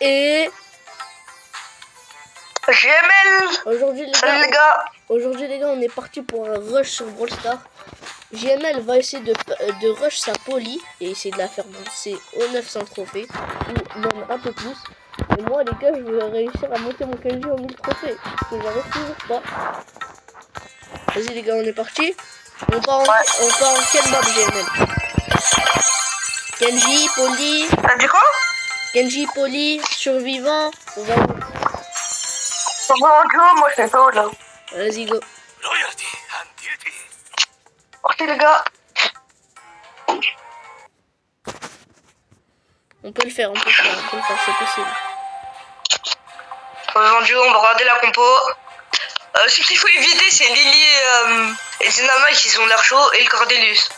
Et GML. Salut les gars. Aujourd'hui les gars, on est parti pour un rush sur Brawl Stars. GML va essayer de rush sa Polly et essayer de la faire bouncer aux 900 trophées ou même un peu plus. Et moi les gars, je veux réussir à monter mon KG en 1000 trophées parce que j'arrive toujours pas. Vas-y les gars, on est parti. On part en quelle map GML? Genji, Polly. T'as dit quoi? Genji, Polly, survivant. On va où? On va en duo, moi je fais pas là. Vas-y go. Ok les gars. On peut le faire, c'est possible. On va en duo, on va regarder la compo. Ce qu'il faut éviter, c'est Lily et Dynamite qui ont l'air chaud et le Cordelius.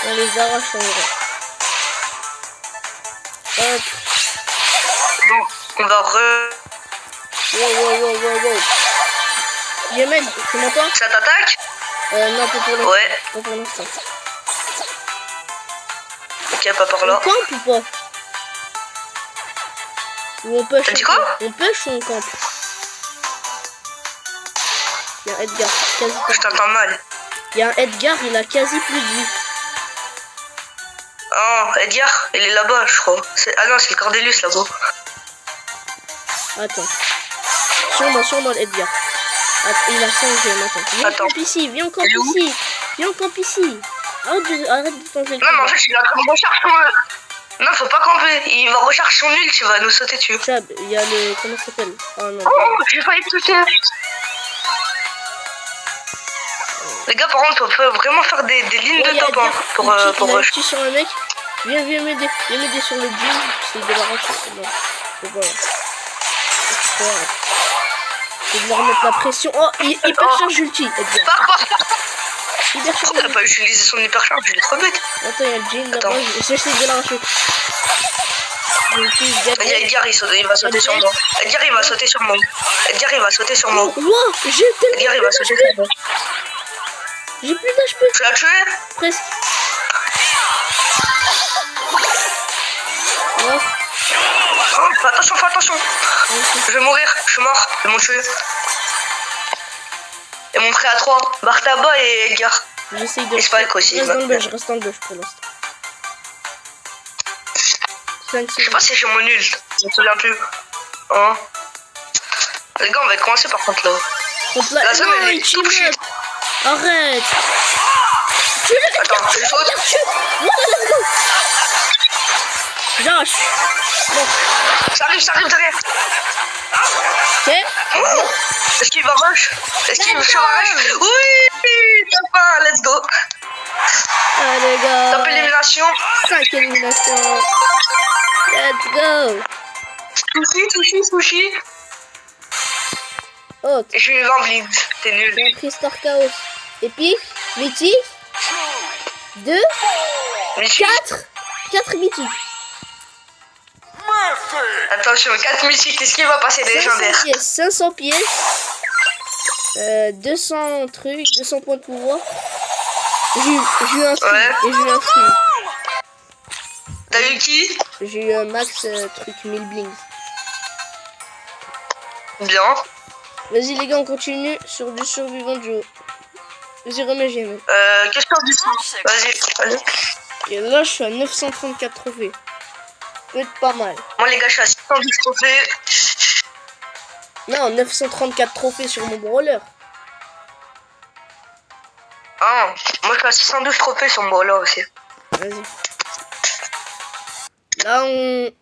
On les arrache en vrai. Hop. Bon, on va Wow. Yémen, tu m'entends? Ça t'attaque? Non, pas pour l'instant. Ouais. Pas pour l'instant. Ok, pas par là. On campe ou pas? Ou on push? T'as dit quoi? On push ou on campe? Il y a un Edgar, quasi pas. Je t'entends mal. Il y a un Edgar, il a quasi plus de vie. Oh, Edgar, il est là-bas, je crois. Ah non, c'est le Cordelius là-bas. Attends. Sur moi Edgar. Attends, il a 5 gemmes, attends. Viens camp ici, viens camp ici. Arrête de tenter le Non, mais en fait, il est en train de recharger son... Non, faut pas camper. Il va recharger son ult, il va nous sauter dessus. Chab, il y a le... Comment ça s'appelle? Oh non. Oh, j'ai failli te toucher. Les gars, par contre, on peut vraiment faire des lignes de top hein, pour rush. Tu sur un mec. Viens m'aider. Viens m'aider sur le gym. C'est de la rush. Non. C'est pas grave. Je vais leur mettre la pression. Oh, hypercharge ulti. Hypercharge. Il n'a pas utilisé son hypercharge, il est trop bête. Attends, il y a le gym là-bas. J'essaie de l'arracher. Il y a Edgar, il va sauter sur moi. Edgar, il va sauter sur moi. Wow, Edgar, il va sauter sur moi. J'ai plus d'HP. Tu l'as tué? Presque. Oh. Oh, fais attention. Je vais mourir, je suis mort. Ils m'ont tué. Ils m'ont pris à 3. Bartaba et Edgar. J'essaye de... Et Spike aussi. Je reste dans le bush pour l'instant. Je sais pas si j'ai mon ult. Je me souviens plus. Hein? Les gars, on va commencer par contre là. La zone elle est tout shit. Arrête. Attends, je saute. J'arrache. Bon. Ça arrive derrière. Ok. Oh, est-ce qu'il va rush? Est-ce qu'il va rush? Oui, top 1, let's go. Ah les gars. Top élimination. 5 éliminations. Let's go. Sushi. Oh. J'ai eu 20 bleeds, t'es nul. J'ai pris Star Chaos. Épique, mythique. 2, 4 mythiques. Attention, 4 mythiques, qu'est-ce qui va passer des légendaires? 500 pièces. 200 trucs, 200 points de pouvoir. J'ai eu un skin. Et j'ai eu un skin. T'as eu qui? J'ai eu un max truc 1000 blings. Bien. Vas-y les gars, on continue sur du survivant duo. Vas-y, remets GML. Question du sang. Vas-y. Et là, je suis à 934 trophées. Peut être pas mal. Moi les gars, je suis à 610 trophées. Non, 934 trophées sur mon brawler. Ah, moi je suis à 612 trophées sur mon brawler aussi. Vas-y. Là, on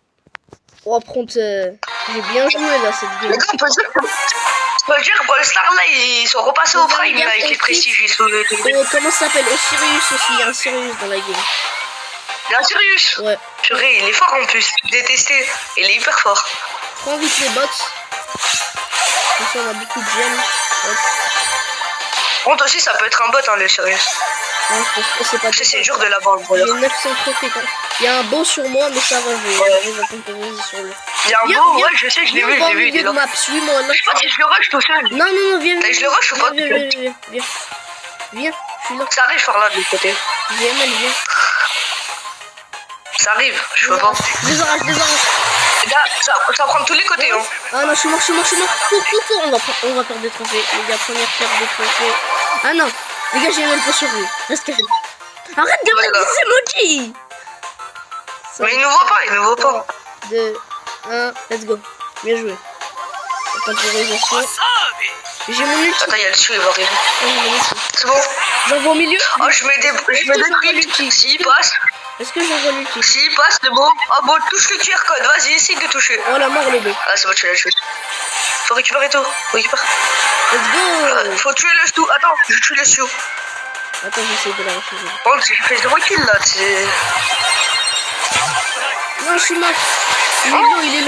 affronte... J'ai bien joué là cette game. Les gars, on peut dire Brawl Stars là, ils sont repassés au frame là, avec les prestiges. Comment ça s'appelle? Sirius aussi, il y a un Sirius dans la game. Il y a un Sirius? Ouais. Purée, il est fort en plus. Détesté. Il est hyper fort. Prends vite les bots. Comme ça, on a beaucoup de gemmes. Bon, aussi, ça peut être un bot, hein, le Sirius. Non, je pense que c'est pas... C'est dur de l'avoir, le brawler. J'ai 900 trophées. Il y a un beau sur moi, mais ça va, j'arrive à temporiser sur lui. Il y a un beau, ouais, je sais, je l'ai vu, il est là. Map, suis-moi, là. Je sais pas si je le rush tout seul. Non, viens. Je le rush ou pas? Viens, je suis là. Ça arrive par là, de l'autre côté. Viens. Ça arrive, je peux pas. Désarrache. Les gars, ça va prendre tous les côtés. Hein. Ah non, je suis mort. Cours. On va perdre des trophées. Les gars, première perte de trophées. Ah non, les gars, j'ai même pas survécu. Reste caché. Arrête de mettre des emojis. Mais il nous voit pas, 3, 2, 1, let's go. Bien joué. Temporisation. J'ai mon ulti. Attends, il y a le dessus, il va arriver. C'est bon. J'envoie au milieu. Oh, je mets des trucs. S'il passe. Est-ce que j'envoie l'ulti? S'il passe, c'est bon. Oh bon, touche le QR code. Vas-y, essaye de toucher. Oh la mort, le B. Ah, c'est bon, tu l'as tué. Faut récupérer tout. Récupère. Let's go. Faut tuer le Stu. Attends, je tue le Stu. Attends, j'essaie de la rechercher. Oh, j'ai fait de recul là. Non, je suis mort. Il est lourd, il est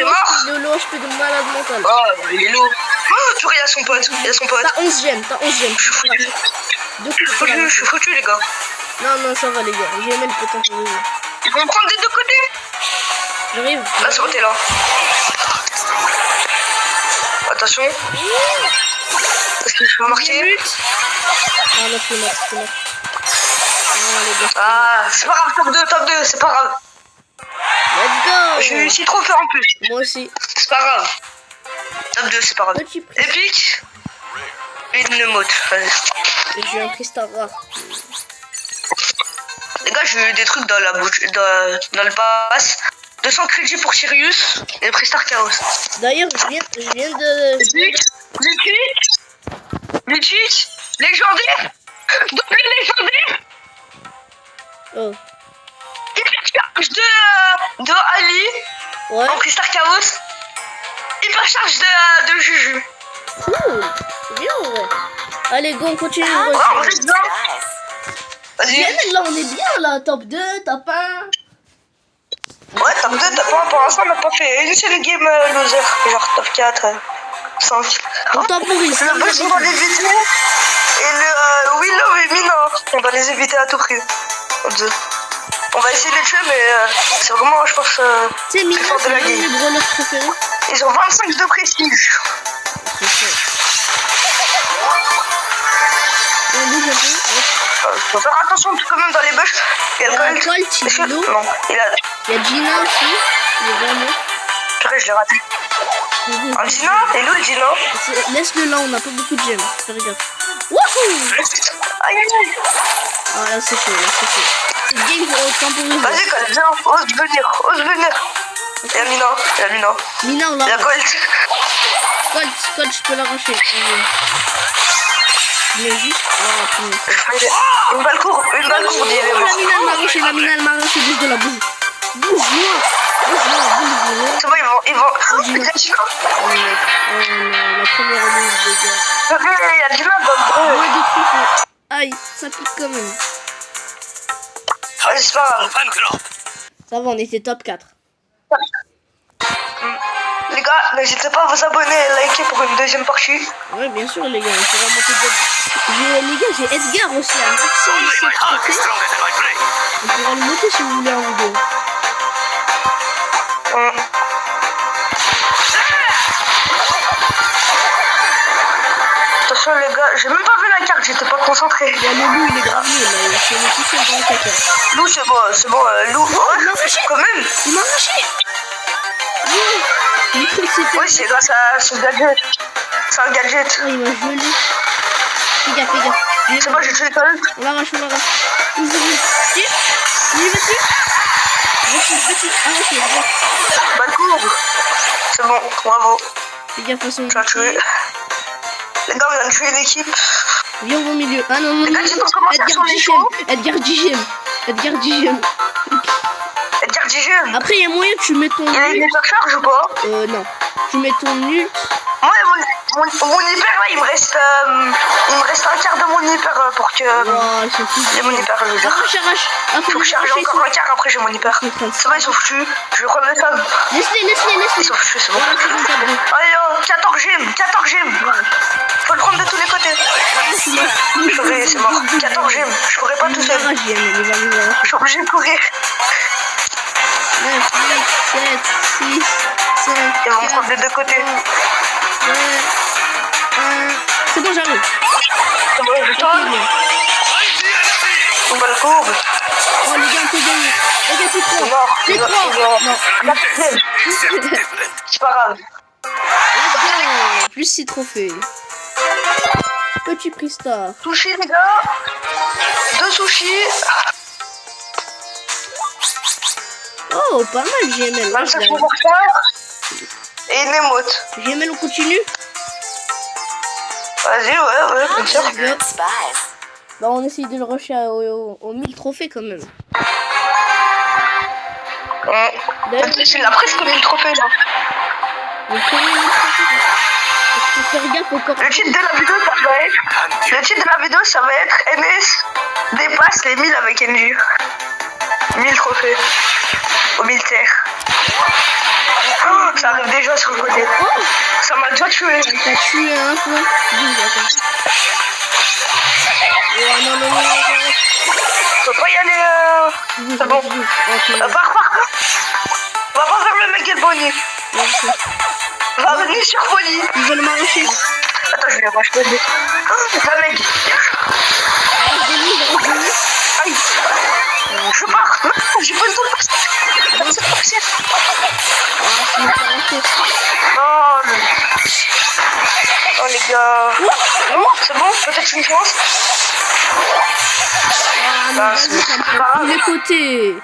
low HP de malade mental. Oh, il est lourd. Oh, tu regardes son pote. T'as 11 gemmes. Je suis foutu. Je suis foutu, les gars. Non, ça va, les gars. J'ai même le potentiel. Ils vont me prendre des deux côtés. J'arrive. Là, c'est bon, t'es là. Attention. Est-ce que je peux marquer? Ah, là, c'est mort. Ah, c'est pas grave, top 2, c'est pas grave. Let's go. J'ai eu 6 trophées en plus. Moi aussi. C'est pas grave. Top 2, c'est pas grave. Épique. Une emote. J'ai un cristal rare. Les gars, j'ai eu des trucs dans la bouche, dans le pass. 200 crédits pour Sirius et le Pristar Chaos. D'ailleurs, je viens de... Lutus légendaire. Double légendaire. Oh. Hypercharge de Ali. Ouais. En Pristar Chaos. Hypercharge de Juju. Cool. C'est bien, ouais. Allez, go, on continue. Vas-y. Là, on est bien, là. Top 2, top 1. Ouais, top 2, top 1. Pour l'instant, on n'a pas fait une seule game loser. Genre top 4, 5. On temporise. Le boss, on va les éviter. Et le Willow et Mina, on va les éviter à tout prix. On va essayer de les tuer, mais c'est vraiment, je pense, c'est Mina, de la game. Mes brawlers préférés. Ils ont 25 de prestige. C'est ça. Faut faire attention quand même dans les bush. Il y a le Colt, il est lourd. Non, il y a Gina aussi. Il est vraiment. Purée, je l'ai raté. Un Gina? Et l'autre Gina? Laisse-le là, on n'a pas beaucoup de gemmes. Fais regarde. Wouhou! Aïe aïe! Ah là, c'est chaud, C'est game pour temporiser. Vas-y, Colt, viens, ose venir. Il y a Mina. Mina, on l'a. Il y a Colt, je peux l'arracher. Mais juste. Une balle courte, La Mina, elle m'a arraché. Bouge de la bouge. Bouge-moi. C'est bon, ils vont. Oh non, la première release, les gars. Il y a Gina dans le Moins de trophées. Aïe, ça pique quand même. C'est pas grave. Ça va, on était top 4. Les gars, n'hésitez pas à vous abonner et liker pour une deuxième partie. Ouais, bien sûr, les gars. On pourra monter les gars, j'ai Edgar aussi à 917 trophées. On pourra le monter si vous voulez en vidéo. Attention les gars, j'ai même pas vu la carte, j'étais pas concentré. Il y a le loup, il est grave nul, là. C'est le tout seul dans le caca. Loup, c'est bon, loup. Il m'a arraché. Quand même. Il m'a arraché. Oui, c'est grâce à ce gadget. C'est un gadget. Oh, il m'a gelé. Fais gaffe. C'est bon, j'ai tué quand même. On l'arrache. Tire. Il va tuer. Vas-y. Arraché. Balle courbe. C'est bon, bravo. Fais gaffe à son. Tu l'as tué. Les gars, on vient de tuer l'équipe. Viens au milieu. Ah non. Edgar Digem. Après, il y a moyen que tu mets ton ult. Il a une hypercharge ou pas? Non. Tu mets ton ult. Moi, mon hyper, là, il me reste un quart de mon hyper pour que... j'ai mon hyper, je veux dire. Arrache. Faut que je charge encore un quart, après j'ai mon hyper. C'est bon, ils sont foutus. Je vais prendre le sable. Laisse-les. Ils sont foutus, c'est bon. Allez, 14 gemmes. Faut le prendre de tous les côtés. C'est mort. 14 gemmes. Je pourrais pas tout seul. Je suis obligé de courir. 9, 8, 7, 6, 5. Ils vont me prendre des deux côtés. 2, 1. C'est bon, j'arrive. C'est bon, je tourne. On va le courbe. Oh les gars, on peut gagner. Les gars, c'est 3. C'est 3. Non. C'est pas grave. Let's go. Plus 6 trophées. Petit prix star. Sushi les gars. 2 sushis. Oh, pas mal GML. 25% et une émote. GML, on continue. Vas-y, ouais, bien sûr. Bah, on essaye de le rusher aux 1000 trophées quand même. C'est la presque 1000 trophées là. Le premier 1000 trophées. Faut faire gaffe au corps. Le titre de la vidéo, ça va être NS dépasse les 1000 avec NG. 1000 trophées au militaire. Oh, ça arrive déjà sur le côté. Oh, ça m'a déjà tué. T'as tué un peu. Oh non, non, non, non. Faut pas y aller. C'est bon. Pars. On va pas vers le mec et le bonnet. On va venir sur Pony. Ils veulent m'arracher. Attends, je vais racheter. Oh, la mec. Aïe. Je pars. J'ai pas le temps de passer. Oh les gars. Non, c'est bon, peut-être une chance. Ah, mais vas-y, ça me prend tous les côtés.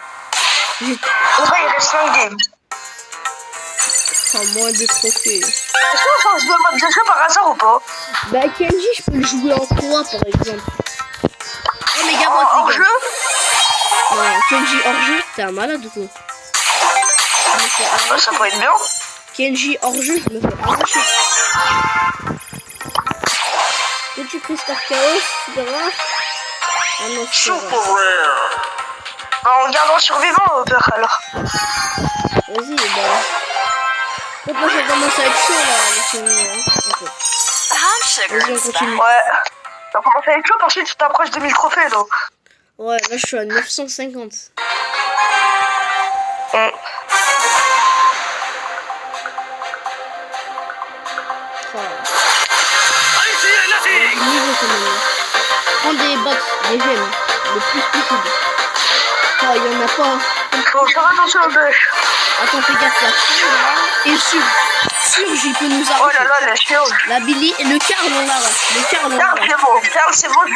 Ouais, il reste 5 games. Oh, moins de trophées. Est-ce qu'on change de mode de jeu par hasard ou pas? Bah, Kenji, je peux le jouer en 3 par exemple. Oh, les gars, hors jeu? Non, Kenji hors jeu, t'es un malade ou quoi? Ça peut être bien. Kenji hors jeu, je me fais arracher. Petit Crystal Chaos, tu verras. Ah non, super rare. Bah, on garde en survivant au père alors. Vas-y, bah. Pourquoi ça commence à être chaud là, le film, Vas-y, on continue. Ouais. Ça commence à être chaud parce que tu t'approches de 1000 trophées donc. Ouais, là je suis à 950. Niveau quand même. Prends des box, des gemmes, le plus possible. Oh, il y en a pas. Faut faire attention au bûche. Attends, fais gaffe là. Et Surge, il peut nous arracher. Oh là là, la Surge. La Billy et le Karl, on l'arrache. Le Karl, on l'arrache. Karl, c'est bon, je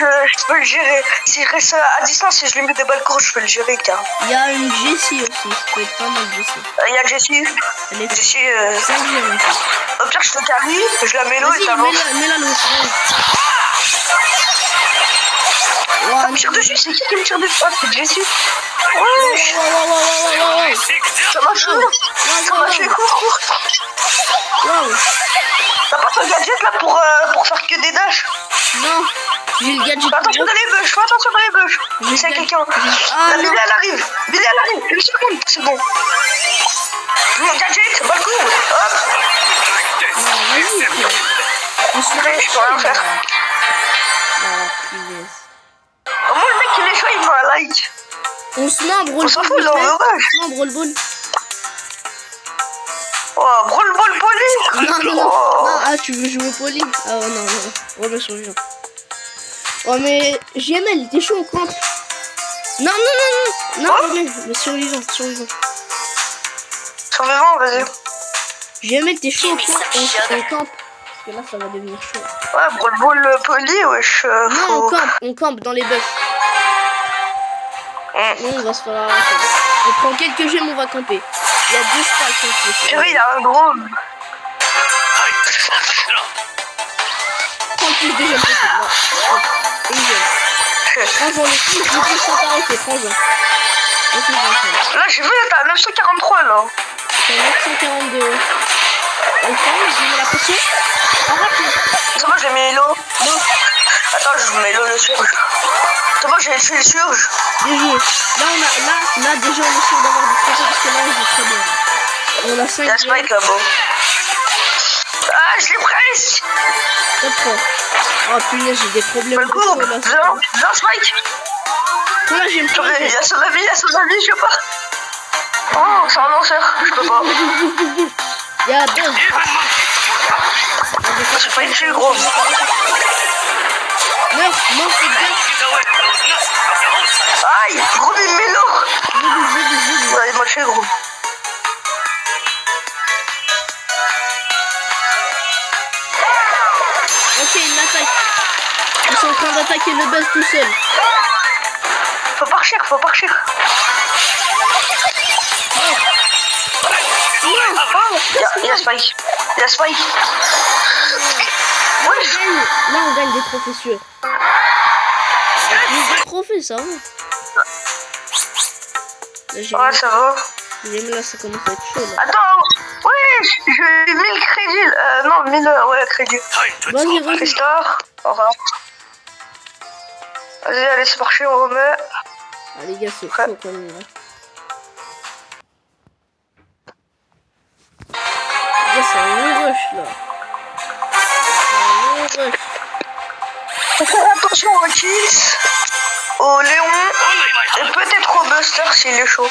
peux le gérer. S'il reste à distance et je lui mets des balles courtes, je peux le gérer, Karl. Il y a une Jessie aussi, ça peut être pas mal, Jessie. Il y a Jessie. Elle est Jessie, 5 gemmes aussi. au pire, je te carry, je la mets l'eau et t'avances. Mets-la l'eau. Ça me tire dessus, c'est qui me tire dessus? Ah, c'est Jessie. Ouais. Ça m'a fait. Cours. Wow. T'as pas ton gadget là pour faire que des dashs? Non, j'ai le gadget. Fais attention dans les bûches, C'est quelqu'un. La Billy elle arrive. Une seconde, c'est bon. Mon gadget, pas le coup. Hop. Vas-y, on se je peux rien faire. Oh, punaise. Moi le mec il est chaud, il veut un like. On se met un brawl. On s'en fout, là, on veut rush. Non, brawl ball. Oh, brawl ball poli. Non. Ah, tu veux jouer poli? Ah, non. Oh, bah, survivant. Oh, mais JML, t'es chaud, on campe. Non, mais survivant. Survivant, vas-y. JML, t'es chaud, on campe. Parce que là, ça va devenir chaud. Ouais, brawl ball poli, wesh. Non, on campe dans les buffs. Non, on va se faire arracher. On prend quelques gemmes, on va camper. Il y a 2 stacks. Chérie, il y a un drone. Prends le plus de gemmes possible. Une gemme. Prends-en les plus, je vais t'arrêter, prends-en. Là, j'ai vu, t'as 943 là. T'as 942. Enfin, j'ai mis la pression. Arrête-le. C'est bon, j'ai mis l'eau. Non. Attends, je mets l'eau, le surge. C'est bon, j'ai tué le surge. Bien joué. Là, déjà, on est sûr d'avoir du trophée parce que là, on joue très bien. On a 5 Il y a Spike là-bas. Ah, je l'ai presque. Top 3. Oh punaise, j'ai des problèmes. Le coup, viens, Spike. Là, j'ai une problème. Il y a son ami, je sais pas. Oh, c'est un lanceur, je peux pas. Il y a Buzz. J'ai pas été gros. Meurs, Edgar. Aïe, gros mélo. Ouais, moi je suis gros. Ok, il l'attaque. Ils sont en train d'attaquer le buzz tout seul. Faut partir. Y'a Spike. Là, on gagne des trophées sûrs. Des trophées, ça va. Ouais, ça va. Là, ça commence à être chaud. Là. Attends, ouais, j'ai 1000 crédits. Non, 1000 crédits. Vas-y. Tristar, au revoir. Vas-y, allez, c'est parti, on remet. Ah, les gars, c'est chaud quand même. Là. Les gars, c'est un rush là. Faut faire attention aux Kiss, au Léon et peut-être au Buster s'il est chaud.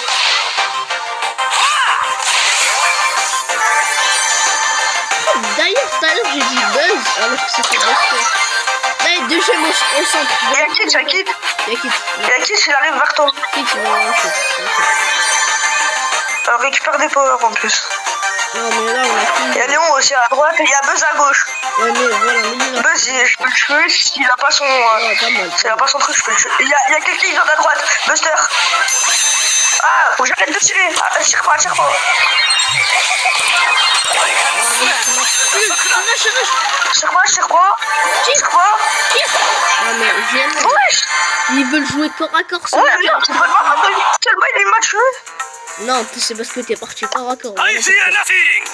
D'ailleurs, tout à l'heure, j'ai dit Buzz alors que c'était Buster. Là, il y a deux gemmes au centre. Il y a Kit. Il arrive vers toi. Kit, il va lancer. Récupère des powers en plus. Non, mais là, on a fini. Il y a Léon aussi à droite et il y a Buzz à gauche. Ouais, mais voilà, mais Buzz, je peux le tuer s'il a pas son. S'il a pas son truc, je peux le tuer. Il y a quelqu'un qui vient à droite. Buster. Ah, faut que j'arrête de tirer. Tire pas. Arrache. Tire quoi. Ah, mais j'aime. Wesh. Ils veulent jouer corps à corps. Ouais, mais tellement il est match. Non, c'est parce que t'es parti corps à corps. I see nothing.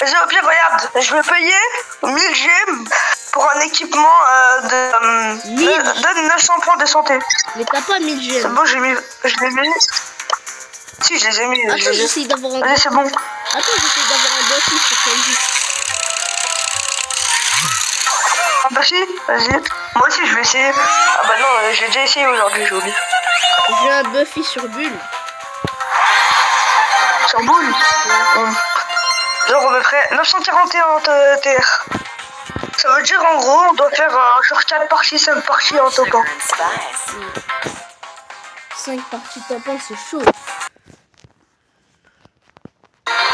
Vas-y, au pire, regarde, je vais payer 1000 gemmes pour un équipement de 900 points de santé. Mais t'as pas 1000 gemmes. C'est bon, je l'ai mis. Si, je les ai mis. Attends, j'essaie d'avoir un... Vas-y, c'est bon. Attends, j'essaie d'avoir un buffy sur Kenji. Un buffy. Vas-y. Moi aussi, je vais essayer. Ah bah non, j'ai déjà essayé aujourd'hui, j'ai oublié. J'ai un buffy sur Bulle. Sur Bulle. Genre, on me ferait 941 TR. Ça veut dire, en gros, on doit faire sur 4 parties, 5 parties en topant. 5 parties topant, c'est chaud.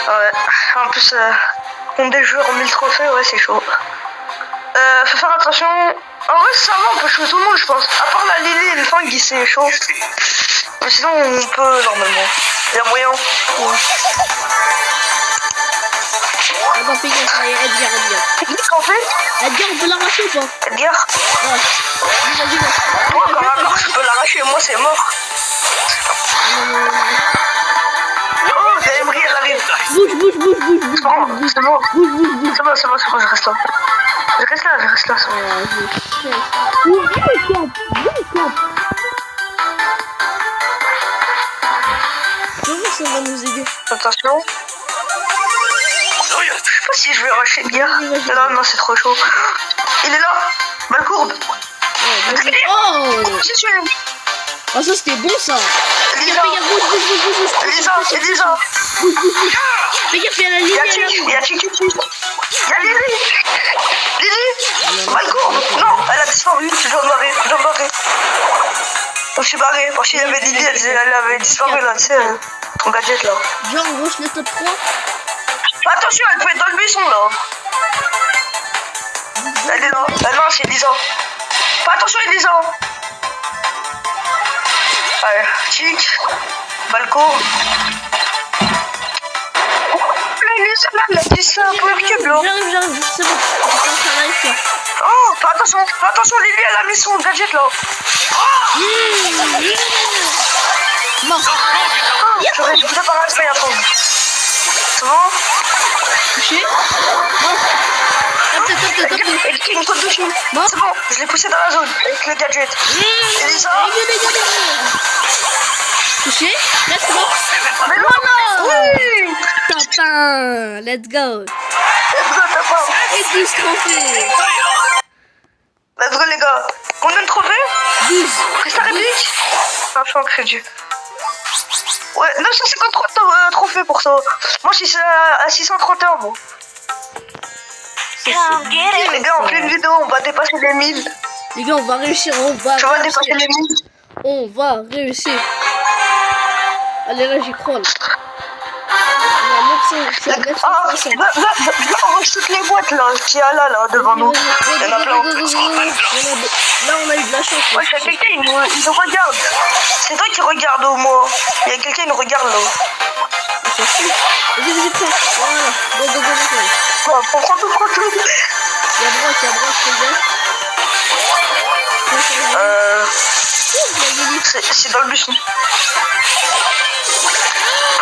Ouais, en plus, contre des joueurs en 1000 trophées, ouais, c'est chaud. Faut faire attention. En vrai, ça va, on peut jouer tout le monde, je pense. À part la Lily et le Fang, c'est chaud. Mais sinon, on peut normalement. Il y a moyen. Ouais. Attends, fais gaffe, Edgar. Qu'est-ce qu'on fait? Edgar, on peut l'arracher ou pas? Edgar? Ouais. Vas-y. Moi, encore, je peux l'arracher, moi, c'est mort. Oh, Emery, elle arrive. Bouge. C'est bon, je reste là. Je reste là. Comment ça va nous aider? Attention. Je sais pas si je vais rusher Edgar. Non, c'est trop chaud. Il est là. Balle courbe. Oh! J'ai tué. Ah, ça c'était bon ça! Elisa. Fais gaffe, il y a la ligne! Il y a Lily. Balle courbe. Non, elle a disparu. Je dois me barrer. Je suis barré. Parce qu'il y avait Lily, elle avait disparu là, tu sais, ton gadget là. Genre, on rush le top 3. Attention, elle peut être dans le buisson là. Elle est là. Non, c'est Elisa. Fais attention, Elisa. Allez, chic. Balco. Elisa, là, elle a dit ça un peu cube là. J'arrive, c'est bon. Ça va ici. Oh, fais attention, Lily, elle a mis son gadget là. Mort. J'aurais dû pas mal faire attendre. C'est bon? Touché. Mort. Top. Il me saute dessus. C'est bon, je l'ai poussé dans la zone avec le gadget. Elisa. Touché. Reste mort. Mais non. Oui. Tapin. Let's go. Tapin. Et 12 trophées. Let's go les gars. Combien de trophées? 12. Resta réplique. Ah, je suis en crédit. Ouais, 953 trophées pour ça. Moi, je suis à 631, moi. C'est Les gars, en pleine vidéo, on va dépasser les 1000. Les gars, on va réussir, on va Tu vas dépasser les 1000. On va réussir. Allez, là, j'y crois. Là. On rush toutes les boîtes là, qu'il y a là devant nous. Il y en a plein. Là, on a eu de la chance. Ouais, c'est quelqu'un, il nous regarde. C'est toi qui regarde au moins. Il y a quelqu'un qui nous regarde là. Vas-y, prends. Voilà. Go. Prends tout. Il y a droite, c'est dans le bus.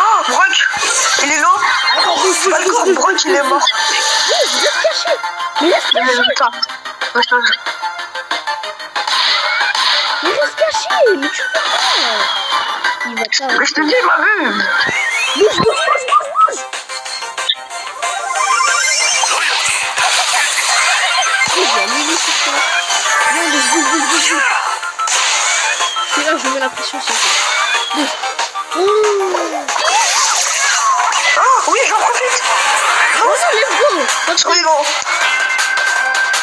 Oh, Brock, il est là. Brock, il est mort. Mais reste caché. Mais tu peux pas. Il va pas. Mais je te dis, il m'a vu. Bouge. Bouge. C'est là, je mets la pression sur toi. Oh, oui, j'en profite. Let's go. Oui, bon.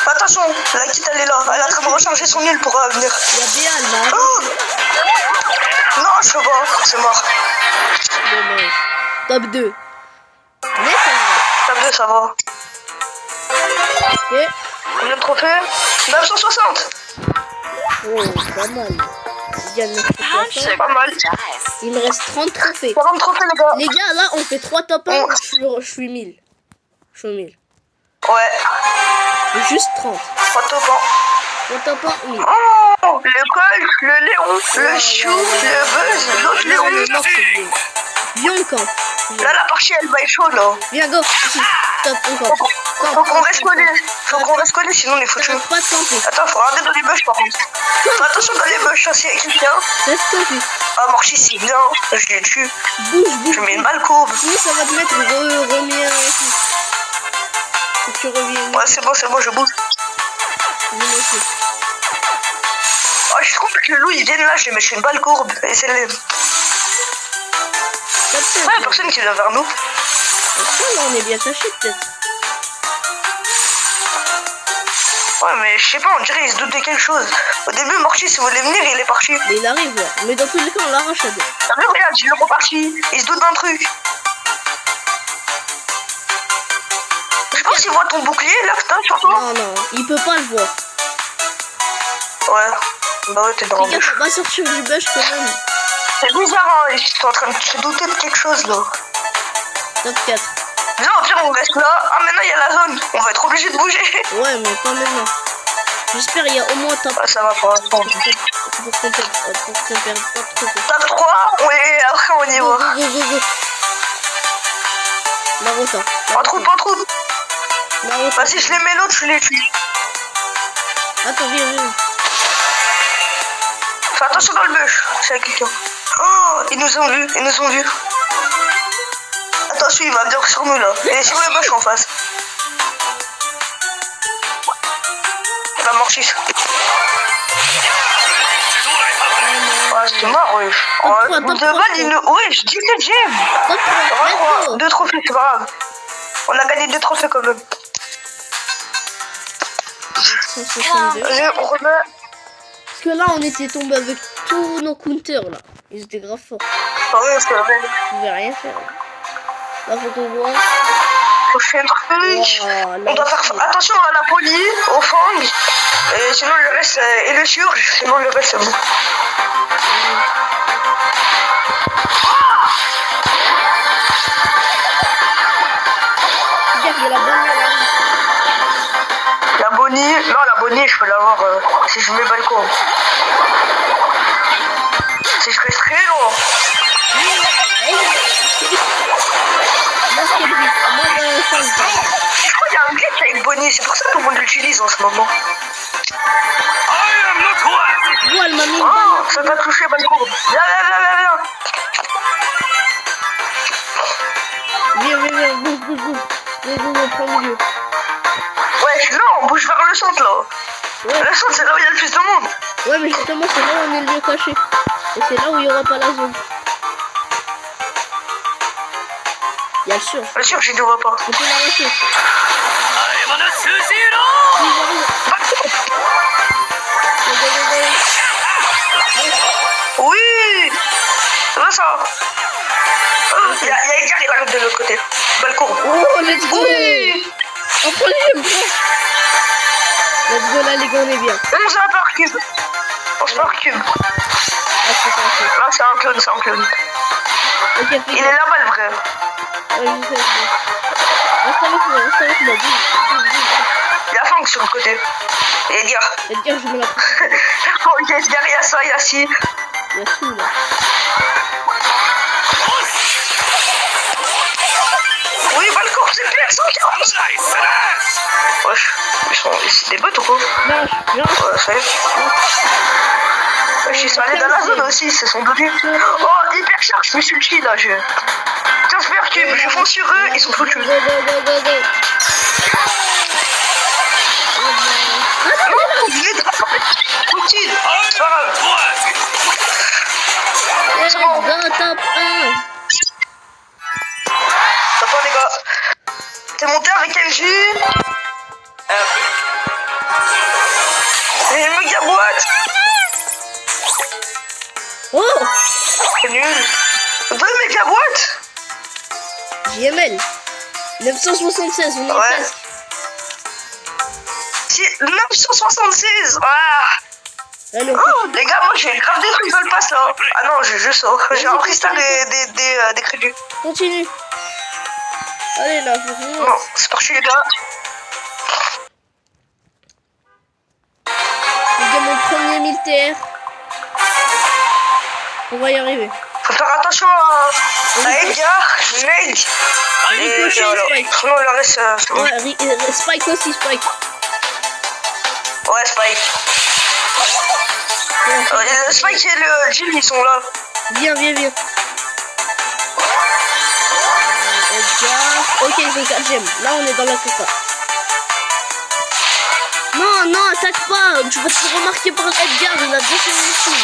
Attention, la kit elle est là. Elle est en train de recharger son île pour venir. Il y a Béal là. Oh non, je sais pas, c'est mort. Dommage. Top 2. Mais Top 2, ça va. Ok. Combien de trophées? 960. Oh, pas mal. Il y a 960. C'est pas mal. Il me reste 30 trophées. 40 trophées, les gars. Les gars, là, on fait 3 top 1. Je suis 1000. Je suis 1000. Ouais. Juste 30. 3 top 3 top 1, 1000. Oh, le Colt, le Léon, le Chou, le Buzz, l'autre Léon. Viens encore. Là, la partie, elle va être chaude, là. Viens, go. Ici. Top, encore. Faut qu'on reste collé, sinon on est foutu. Pas de camper. Attends, faut regarder dans les bush, par contre. Fais attention dans les bush, s'il y a quelqu'un. Reste camper. Ah, Morchi, c'est bien. Je l'ai tué. Bouge. Je mets une balle courbe. Oui, ça va te mettre remis ici. Faut que tu reviennes. Ouais, c'est bon, je bouge. Oh, je trouve que le loup, il vient là, je vais mettre une balle courbe. Et c'est le... Ouais, personne qui vient vers nous. Là, on est bien caché, peut-être. Ouais, mais je sais pas, on dirait qu'il se doute de quelque chose. Au début, Morchi, s'il voulait venir, il est parti. Mais il arrive, là. Mais dans tous les cas, on l'arrache à deux. T'as vu, regarde, il est reparti. Il se doute d'un truc. Je pense qu'il voit ton bouclier, là, putain, sur toi. Non, il peut pas le voir. Ouais. Bah ouais, t'es dans le bush. On va sortir du bush quand même. C'est bizarre, hein, ils sont en train de se douter de quelque chose, là. Top 4. Viens, au pire, on reste là. Ah, maintenant, il y a la zone. On va être obligé de bouger. Ouais, mais pas maintenant. J'espère qu'il y a au moins top 4. Ouais, ça va pour l'instant. Pour qu'on perde pas trop. Top 3, ouais, après, on y va. Go. Naruto. En troupe. Bah, si je les mets l'autre, je les tue. Attends, viens. Fais attention dans le bush, c'est quelqu'un. Oh, ils nous ont vus. Attention, il va venir sur nous là. Il est sur le bush en face. Il va Morchi. Ouais, c'est mort, oui. De balle, il nous... Ouais, je dis que j'aime. 2 trophées, c'est pas grave. On a gagné 2 trophées quand même. Vas-y, on remet. Parce que là, on était tombé avec tous nos counters là. Ils étaient grave forts. Ouais, c'est vrai. On pouvait rien faire. Là, faut qu'on voit. Faut faire un truc. On doit faire attention à la poli, au fang. Et sinon, le reste, et le surge. Sinon, le reste, c'est bon. Regarde, il y a la bonne là. La Bonnie, non, la Bonnie, je peux l'avoir si je mets balcon. Si je reste très long. Je crois qu'il y a un glitch avec Bonnie, c'est pour ça que tout le monde l'utilise en ce moment. Oh, elle m'a mis une Oh, balle. ça t'a touché, balcon. Viens. Viens, bouge. Go, prends le lieu. Ouais, là, on bouge vers le centre, là. Ouais. Le centre, c'est là où il y a le plus de monde. Ouais, mais justement, c'est là où on est le mieux caché. Et c'est là où il n'y aura pas la zone. Il y a le surge. Le surge, je ne vois pas. On peut l'arrêter. Oui, c'est pas ça. Il y a Edgar, il arrive de l'autre côté. Balcon. Oh, let's go. Oui. On prend les bras. Let's go, là, les gars, on est bien. On se par cube. On se par cube. Ah, c'est ça, ok. Là, c'est un clone, c'est un clone. Ok, fais Il est là-bas, le vrai. Ouais, je sais. Reste avec moi, reste avec moi. Il y a Fang sur le côté. Et Edgar. Edgar, je me la prends. Oh, il y a Edgar, il y a ça, il y a ci. Il y a tout, là. Oui, Balcon, c'est bien, 140. Wesh, c'est des bots ou quoi? Lâche, lâche. Ouais, ça y est. Wesh, ils sont allés dans la zone aussi, c'est son début. Oh, hyper charge, je me suis chill là, j'ai. Tiens, super cube, je fonce sur eux, ils sont foutus. Go, go, go, go, go. Non, il est utile. C'est pas grave. C'est bon. Go, top 1. Attends, les gars. T'es monté avec MJ. Et une méga boîte. Oh, C'est nul. 2 méga boîtes. JML. 976, on est Ouais. presque. 976. Ah. Allez, on Oh, les gars, moi j'ai grave des trucs dans le pass là. Ah non, j'ai juste ça. J'ai un cristal des crédits. continue. Allez, là, faut qu'on Bon, c'est parti les gars. Les gars, mon premier militaire. On va y arriver. Faut faire attention à Edgar, Nate. Ricochet, Spike. Sinon le reste, c'est bon. Ouais, Spike aussi, Spike. Ouais, Spike. Le Spike et le Jill, ils sont là. Viens, viens, viens. Edgar. Ok, ils ont 4 gemmes. Là, on est dans la caca. Non, non, attaque pas. Tu vas te faire remarquer par Edgar. Il a déjà fait une ici.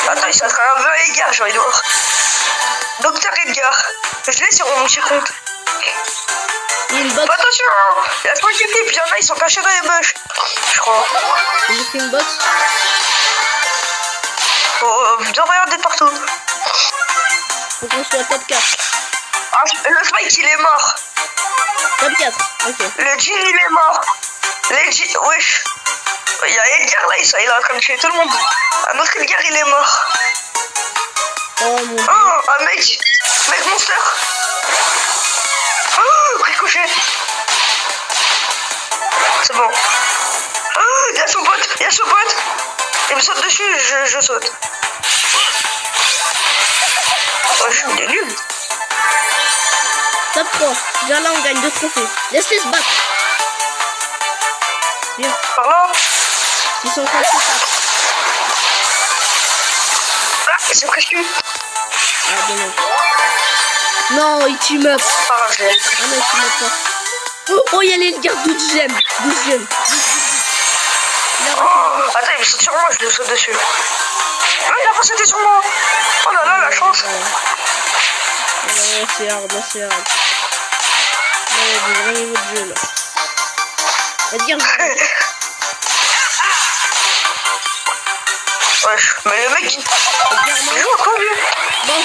Attends, il s'est un peu à Edgar, j'ai envie de voir. Docteur Edgar. Je l'ai sur mon petit compte. Il y a une box. Attention, il y a 5 équipes, il y en a, ils sont cachés dans les bush. Je crois. J'ai fait une box. Vous devez regarder partout. Faut qu'on soit top 4. Ah, le Spike, il est mort. Top 4. Ok. Le Jean, il est mort. Les Jean, wesh. Il y a Edgar là, il est en train de tuer tout le monde. Un autre Edgar, il est mort. Oh mon dieu. Oh, un mec monster. Oh, ricochet. C'est bon. Oh, il y a son pote, Il me saute dessus, je saute. Oh, je suis nul. Top 3. Déjà là, on gagne 2 trophées. Laisse-les se battre. Viens. Par là. Ils sont en train de se battre. Ah, c'est presque eu. Ah, dommage. Non, il team up. Pas grave, je l'ai. Ah non, il team up pas. Oh, il y a les gardes 12 gemmes. 12 gemmes. Il a Oh, attends, il me saute sur moi, je le saute dessus. Non, il a pas sauté sur moi. Oh là là, la chance. Ouais, c'est hard, c'est hard. Ouais, du vrai niveau de jeu là. Edgar, Wesh, mais le mec, il joue à quoi lui? bon.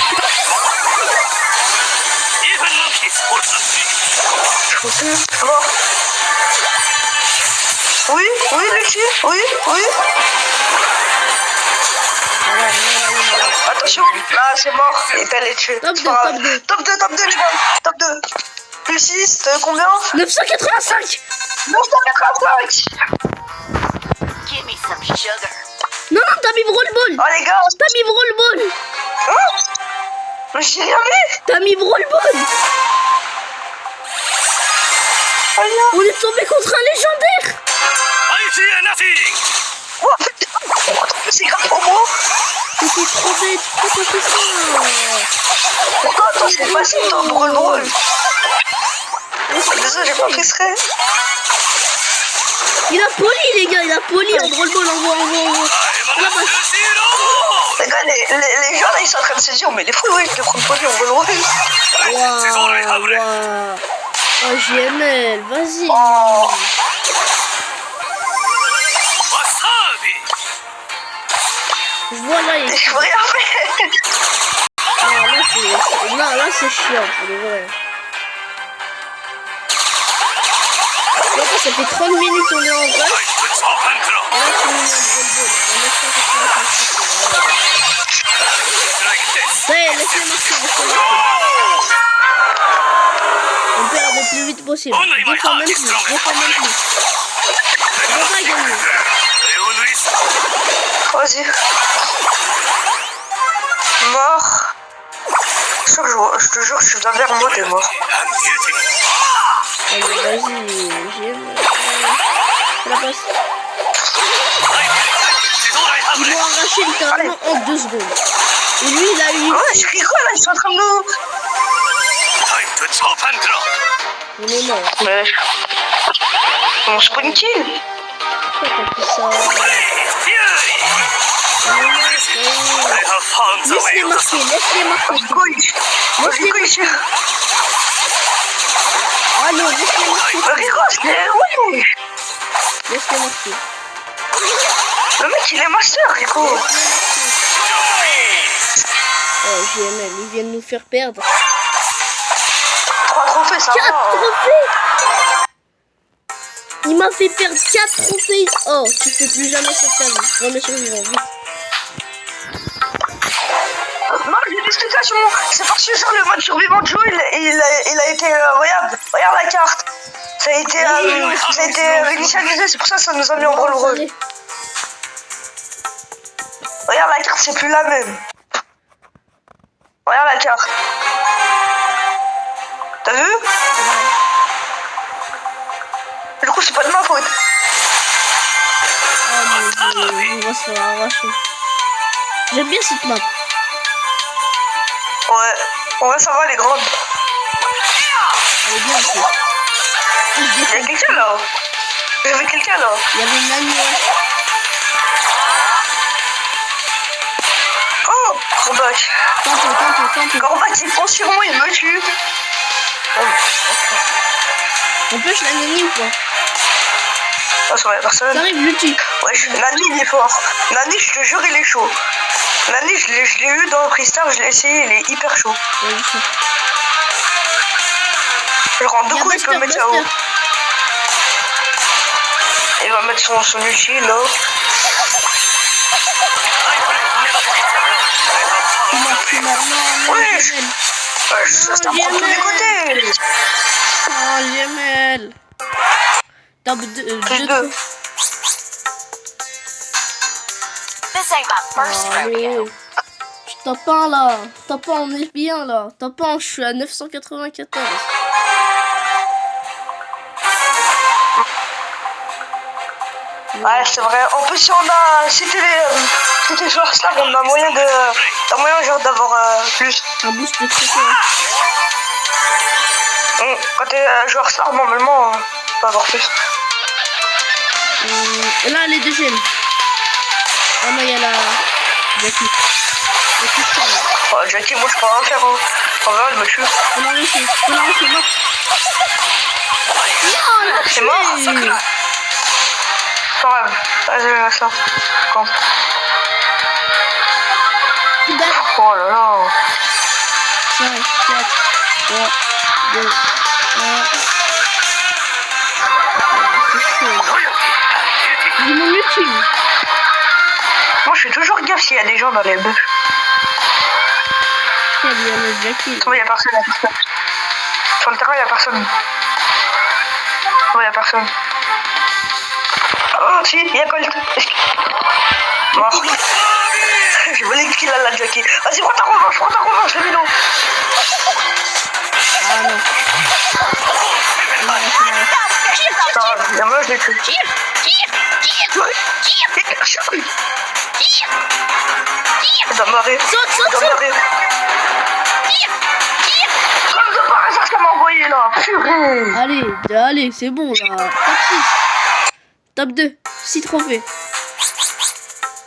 Bon. Oui, Lucie, oui. Attention, là c'est mort, il est allé tuer. Top 2, top 2. Top 2 les gars, top 2. Lucie, c'était combien? 985. 985. Give me some sugar. Non, non, t'as mis Brawl Ball. Oh les gars, T'as mis Brawl Ball. hein? Mais j'ai rien mis. T'as mis Brawl Ball. Oh non. On est tombé contre un légendaire. Oh, c'est grave pour moi. C'était trop bête. Pourquoi t'as fait ça? Pourquoi toi c'est facile toi, brûle. Désolé, j'ai pas pris ce rêve. Il a poli les gars, il a poli en Brawl Ball, envoie. La passe. Les gars, les gens là ils sont en train de se dire, mais les fous, oui, je vais prendre poli, on va le refaire. Waouh. Oh, JML, vas-y. Oh. Je vois là, il... Je peux rien faire. Non, là, c'est chiant, pour de vrai. Donc, ça fait 30 minutes on est en rush. Et là, tu nous mets ça y est, laissez-les marquer, On perd le plus vite possible. Défends même plus, On va pas gagner. Vas-y. Mort. Je te jure, je suis vers moi, t'es mort. Allez, vas-y, j'aime. La passe. Ils m'ont arraché littéralement en 2 secondes. Et lui, il a eu... Ouais, je rigole, là, ils sont en train de nous... On est mort. Mais... On spawn kill. Pourquoi t'as fait ça? Laisse-les marquer, laisse-les marquer. Laisse-les. Ah non, laisse-les marquer. Laisse-les marquer. Le mec, il est master, Rico. Oh, JML, ils viennent nous faire perdre. 3 trophées, ça 4 va. trophées. Il m'a fait perdre 4 trophées. Oh, tu fais plus jamais cette ta vie. Remets survivant, vite. Non, j'ai une explication. C'est parce que sur le mode survivant de Joe, il a été... regarde la carte. Ça a été réinitialisé, c'est pour ça que ça nous a mis en brawl rouge. Regarde la carte, c'est plus la même. Regarde la carte. T'as vu? Du coup, c'est pas de ma faute. Oh mon dieu, on va se faire arracher. J'aime bien cette map. Ouais, ça va, les grandes. Elle est bien aussi. Il y a quelqu'un là. Il y avait quelqu'un là. Il y avait une amie. Oh, Corbac. Tempo. Corbac, il fonce sur moi, il me tue. On peut la Nani ou pas? Ah, ça va, personne. T'arrives, le tue. Wesh, Nani, il est fort. Nani, je te jure, il est chaud. Nani, je l'ai eu dans le Freestar, je l'ai essayé, il est hyper chaud. Je rends deux coups, il peut mettre ça haut. Il va mettre son ulti là. Wesh, ça se tape de tous les côtés. Oh, JML. Top 2. This ain't my first rodeo. Top 1 là. Top 1, on est bien là. Top 1, je suis à 994. Ouais, c'est vrai. En plus, si on a. C'était joueur Star, on a moyen genre d'avoir plus. Un boost de très Quand t'es joueur Star, normalement, tu peux avoir plus. Et là, les deuxièmes. Ah non, il y a la Jackie. Oh, Jackie, moi je peux rien faire. En vrai, elle me tue. On l'a réussi, mort. C'est mort. Pas grave. Vas-y, ça. Quand oh là là. 5, 4, 3, 2, 1. C'est chaud. Dis mon ultime. Moi, je fais toujours gaffe s'il y a des gens dans les bœufs. Il y a le Jackie. Il y a personne. Sur le terrain, il y a personne. Il y a personne. Oh, si, il y a Colt. Mort. Je voulais qu'il a la Jackie. Vas-y, prends ta revanche, le minot. Ah non. Moi, je l'ai tué. Il doit mourir. Saute. Comme de par hasard, ça m'a envoyé là. Purée. Allez, c'est bon là. Top 6. Top 2. 6 trophées.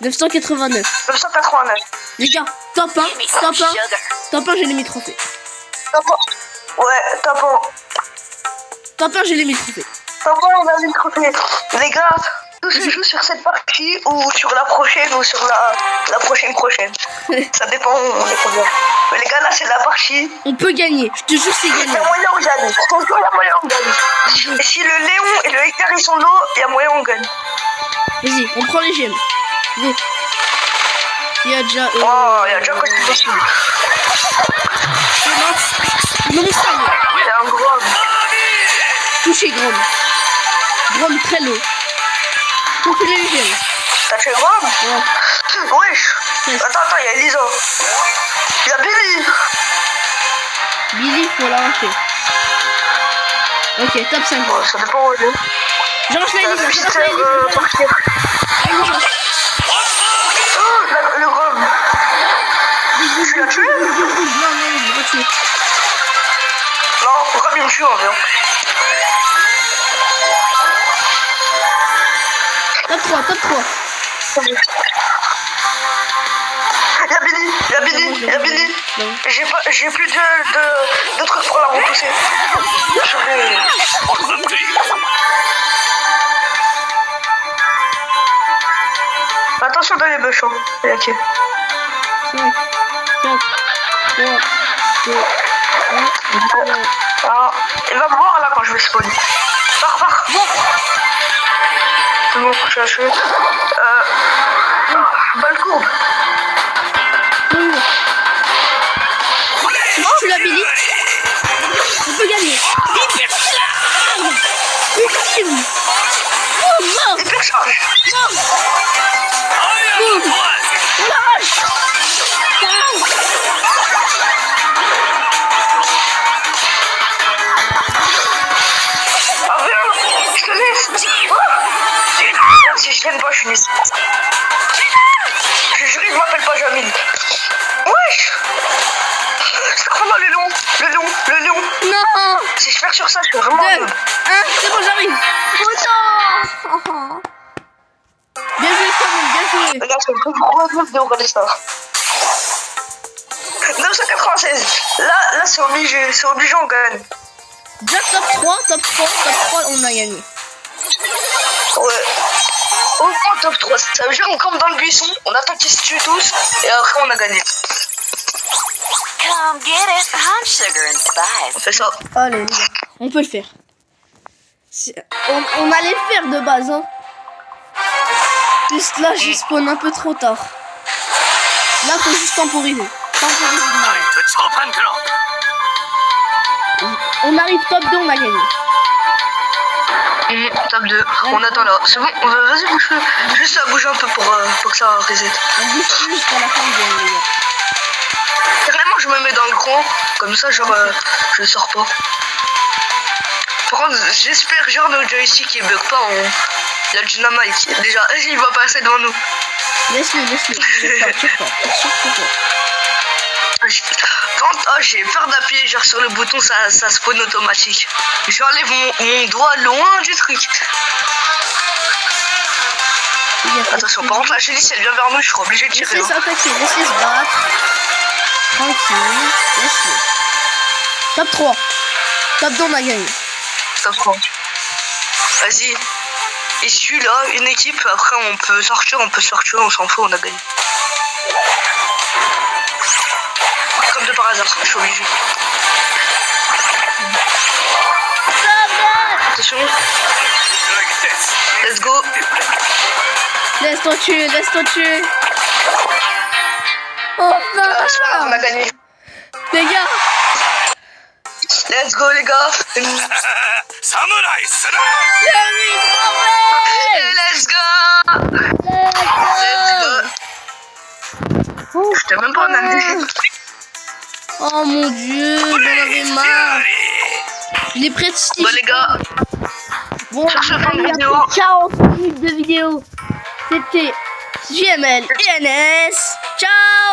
989. 989. Les gars, top 1. Top 1, j'ai mis trophées. Top 1. Ouais, top 1. Top 1, j'ai les 1000 trophées. Top 1, on a 1000 trophées. Les gars, tout se joue sur cette partie ou sur la prochaine ou sur la prochaine. Ça dépend, on est combien. Mais les gars, là, c'est la partie. On peut gagner, je te jure, c'est Il y gagnant. a moyen on gagne. Je pense qu'il y a moyen on gagne. Et si le Léon et le Hector ils sont low, il y a moyen on gagne. Vas-y, on prend les gemmes. Go. Il y a déjà... Oh, il y a déjà quoi c'est possible. Non, ça. Il y a un gros. Touché Grom. Grom très low. Pour les gemmes. T'as tué Grom? Ouais. Wesh. Attends, il y a Elisa. Il y a Billy. Billy, faut l'arracher. Ok, top 5. Oh, ça dépend où elle est. J'arrache la Elisa, j'arrache la Elisa. Oh, le Grom. Tu l'as tué? Non, je l'ai pas tué. Non, Grom il me tue en vrai. Top 3, top 3. Il y a Billy. J'ai plus de trucs pour la repousser. Attention dans les bûches, hein. Ok. 5, 4, 3, 2, 1. Alors, il va me voir là quand je vais spawn. Pars. C'est bon, je suis achevé. Balle courbe. Si je tue la Billy, on peut gagner. Ultime. Oh, mort. Hyper charge. Boum. On l'arrache. Ah viens, je te laisse. Si je t'aime pas, je suis nul. Je jure, il m'appelle pas Jamil. Wesh. C'est comment le lion. Non. Si je perds sur ça, je suis vraiment 2, 1, noob. c'est bon, j'arrive. Oh non. Bien joué, Common, bien joué. Regarde, c'est le plus gros noob de Brawl Stars. 996. Là, c'est obligé, on gagne. Déjà top 3, on a gagné. Ouais. Au moins top 3. Ça veut dire qu'on campe dans le buisson, on attend qu'ils se tuent tous, et après on a gagné. Come get it. Hot sugar and spice. On fait ça. Allez, les gars, on peut le faire. On allait le faire de base, hein. Juste là, j'ai spawn un peu trop tard. Là, faut juste temporiser. On arrive top 2, on a gagné. Top 2, on attend là. C'est bon, vas-y, bouge-le. Juste à bouger un peu pour que ça reset. On bouge plus jusqu'à la fin du game, les gars. Carrément, je me mets dans le coin, comme ça, genre, je sors pas. Par contre, j'espère, genre, notre joystick il bug pas. Il y a le dynamite. Déjà, il va passer devant nous. Laisse-le. Tire pas. Quand j'ai peur d'appuyer genre sur le bouton, ça spawn automatique. J'enlève mon doigt loin du truc. Attention, par contre la chérie, si elle vient vers nous, je serai obligé de tirer. Laisse-les s'attaquer, laisse-les se battre. Tranquille, laisse-les. Top 3. Top 2, on a gagné. Top 3. Vas-y. Et celui-là, une équipe, après on peut sortir, on s'en fout, on a gagné. Comme de par hasard, je suis obligé. Attention. Let's go. Laisse-toi tuer. Oh non, on a gagné. les gars. Let's go les gars. Samurai Let's go. Je t'ai même pas en amené. Oh mon dieu, j'en avais marre. Je l'ai prestige. Bon les gars, bon, sur ce fin de vidéo, 40 minutes de vidéo. C'était JML et NS. Ciao.